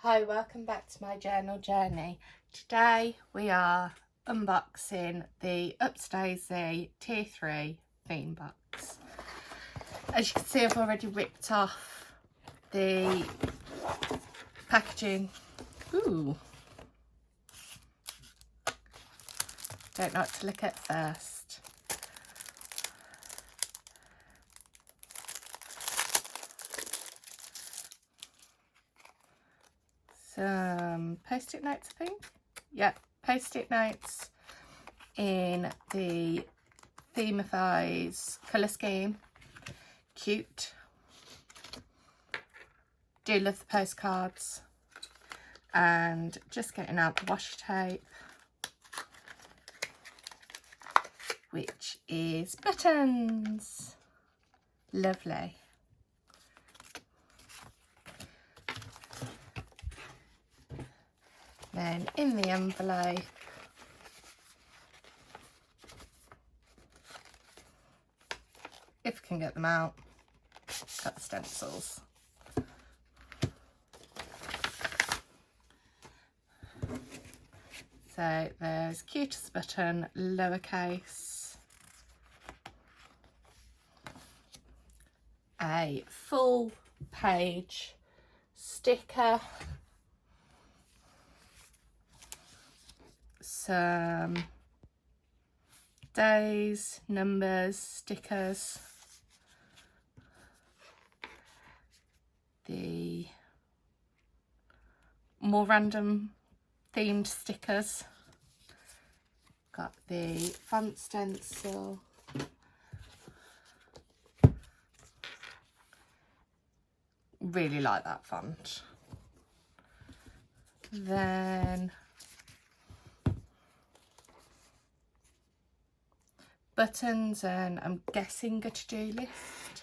Hi, welcome back to my journal journey. Today we are unboxing the Oops Tier 3 theme box. As you can see, I've already ripped off the packaging. Ooh. Don't know what to look at first. Some post-it notes, I think. Yep, post-it notes in the Themify's colour scheme. Cute. Do love the postcards. And just getting out the washi tape, which is buttons. Lovely. Then in the envelope, if I can get them out, got the stencils. So there's cutest button, lowercase, a full page sticker, some days, numbers, stickers, the more random themed stickers, got the font stencil, really like that font. Then buttons and I'm guessing a to-do list.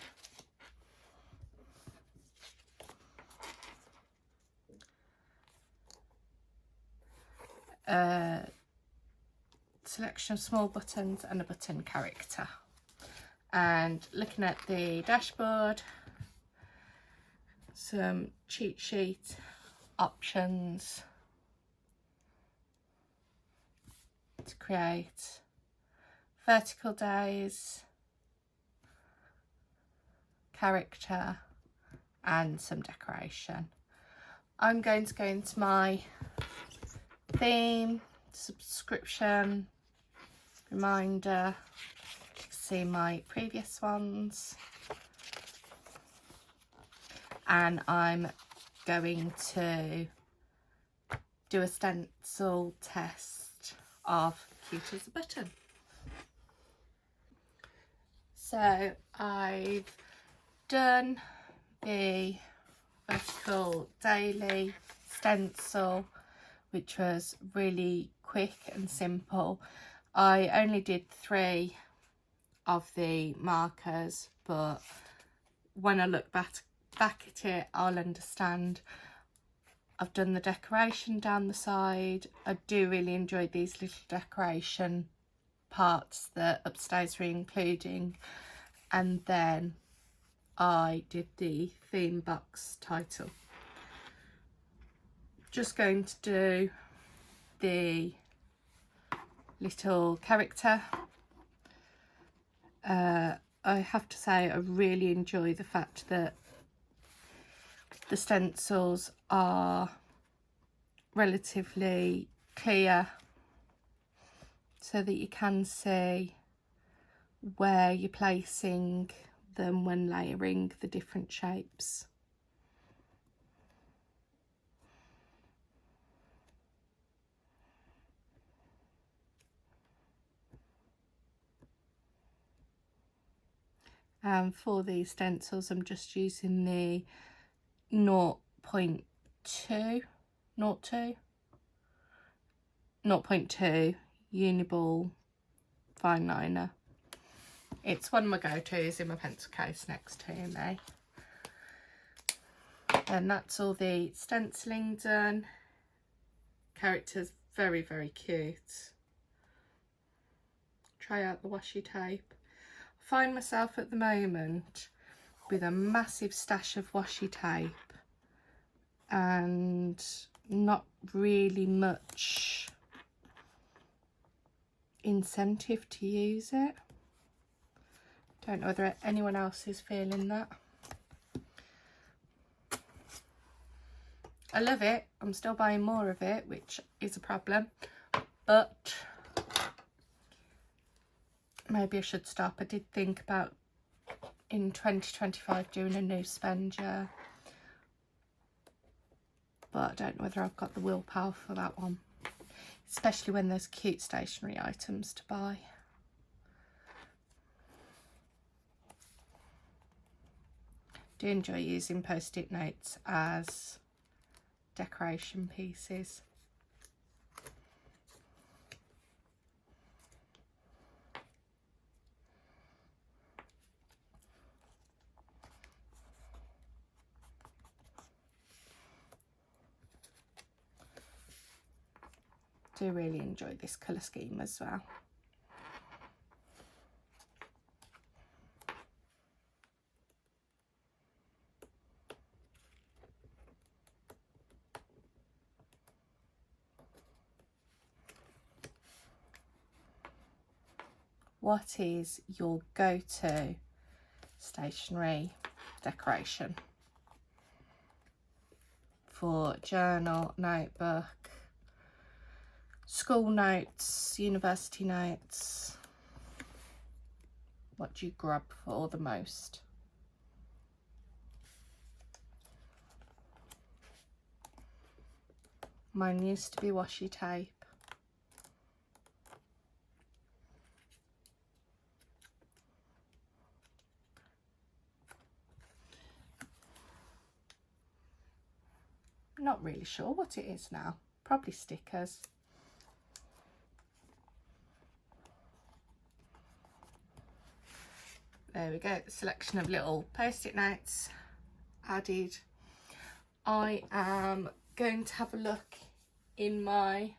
Selection of small buttons and a button character. And looking at the dashboard, some cheat sheet options to create vertical days, character and some decoration. I'm going to go into my theme, subscription, reminder. You can see my previous ones. And I'm going to do a stencil test of cute as a button. So I've done the vertical daily stencil, which was really quick and simple. I only did 3 of the markers, but when I look back at it, I'll understand. I've done the decoration down the side. I do really enjoy these little decoration parts that upstairs were including, and then I did the theme box title. Just going to do the little character. I have to say I really enjoy the fact that the stencils are relatively clear so that you can see where you're placing them when layering the different shapes. And for these stencils, I'm just using the 0.2 Uniball fine liner. It's one of my go-tos in my pencil case next to me. And that's all the stenciling done. Characters very, very cute. Try out the washi tape. I find myself at the moment with a massive stash of washi tape and not really much incentive to use it. Don't know whether anyone else is feeling that. I love it. I'm still buying more of it, which is a problem, but maybe I should stop. I did think about in 2025 doing a new spend year, but I don't know whether I've got the willpower for that one, especially when there's cute stationery items to buy. Do enjoy using post-it notes as decoration pieces. Do really enjoy this colour scheme as well. What is your go-to stationery decoration for journal, notebook, school notes, university notes? What do you grab for the most? Mine used to be washi tape. Not really sure what it is now. Probably stickers. There we go, the selection of little post-it notes added. I am going to have a look in my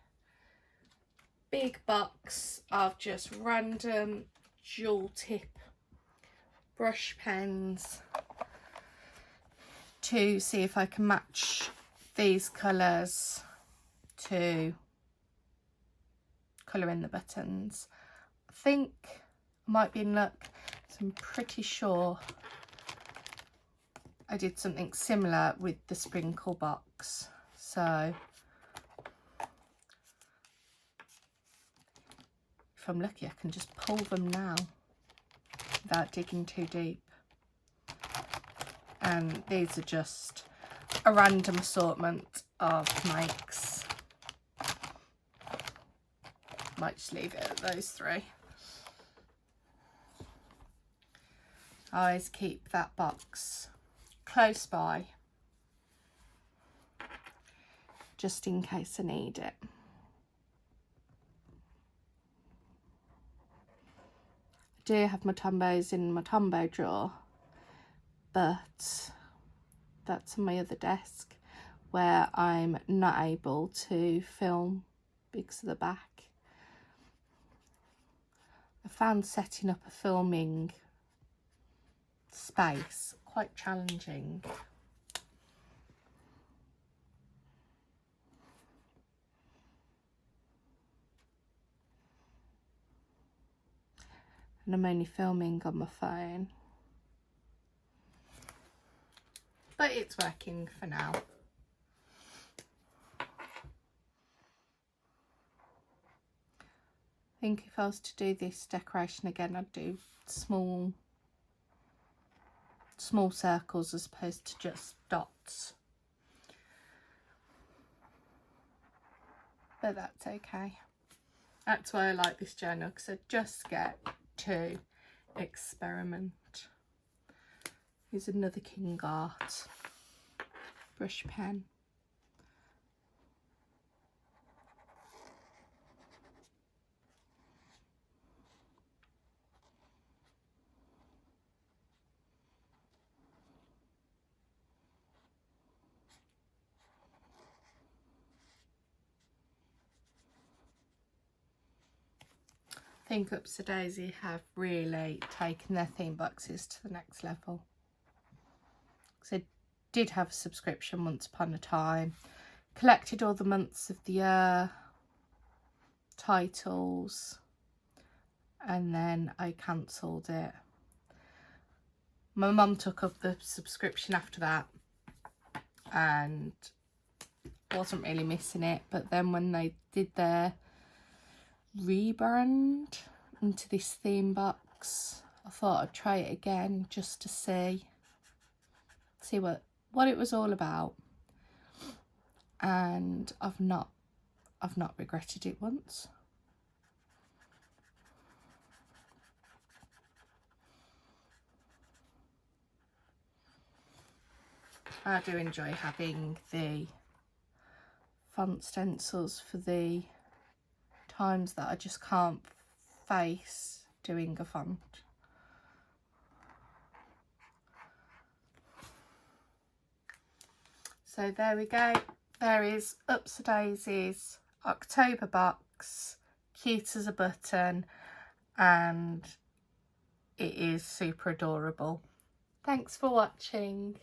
big box of just random dual tip brush pens to see if I can match these colours to colour in the buttons. I think I might be in luck. So I'm pretty sure I did something similar with the sprinkle box. So if I'm lucky, I can just pull them now without digging too deep. And these are just a random assortment of makes. Might just leave it at those three. I always keep that box close by just in case I need it. I do have my Tombos in my Tombow drawer, but that's on my other desk where I'm not able to film because of the back. I found setting up a filming space quite challenging. And I'm only filming on my phone. But it's working for now. I think if I was to do this decoration again, I'd do small circles as opposed to just dots. But that's okay. That's why I like this journal, because I just get to experiment. Here's another King Art brush pen. I think Oops the Daisy have really taken their theme boxes to the next level. So did have a subscription once upon a time, collected all the months of the year titles, and then I cancelled it. My mum took up the subscription after that and wasn't really missing it, but then when they did their rebrand into this theme box, I thought I'd try it again just to see what it was all about, and I've not regretted it once. I do enjoy having the font stencils for the times that I just can't face doing a font. So there we go. There is Oops the Daisies October box, cute as a button, and it is super adorable. Thanks for watching.